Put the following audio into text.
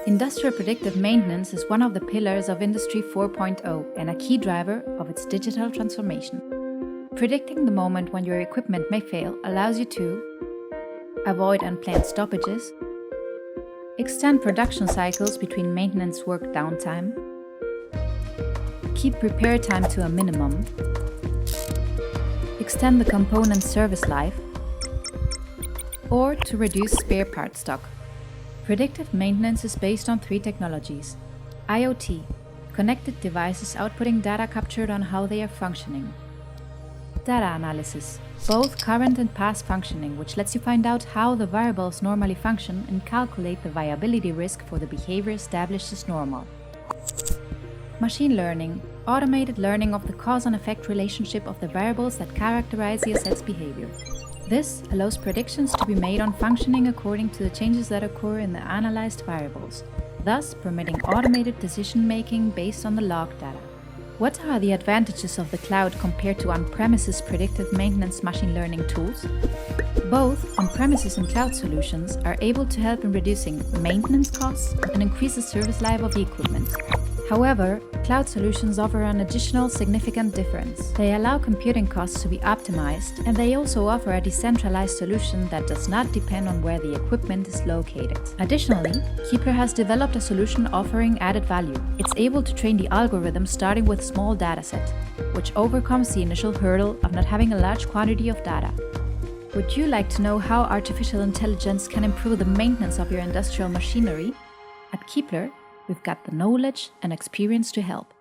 Industrial predictive maintenance is one of the pillars of Industry 4.0 and a key driver of its digital transformation. Predicting the moment when your equipment may fail allows you to avoid unplanned stoppages, extend production cycles between maintenance work downtime, keep repair time to a minimum, extend the component's service life, or to reduce spare part stock. Predictive maintenance is based on 3 technologies. IoT, connected devices outputting data captured on how they are functioning. Data analysis, both current and past functioning, which lets you find out how the variables normally function and calculate the viability risk for the behavior established as normal. Machine learning, automated learning of the cause and effect relationship of the variables that characterize the asset's behavior. This allows predictions to be made on functioning according to the changes that occur in the analyzed variables, thus permitting automated decision-making based on the log data. What are the advantages of the cloud compared to on-premises predictive maintenance machine learning tools? Both on-premises and cloud solutions are able to help in reducing maintenance costs and increase the service life of the equipment. However, cloud solutions offer an additional significant difference. They allow computing costs to be optimized, and they also offer a decentralized solution that does not depend on where the equipment is located. Additionally, Keepler has developed a solution offering added value. It's able to train the algorithm starting with a small dataset, which overcomes the initial hurdle of not having a large quantity of data. Would you like to know how artificial intelligence can improve the maintenance of your industrial machinery? At Keepler, we've got the knowledge and experience to help.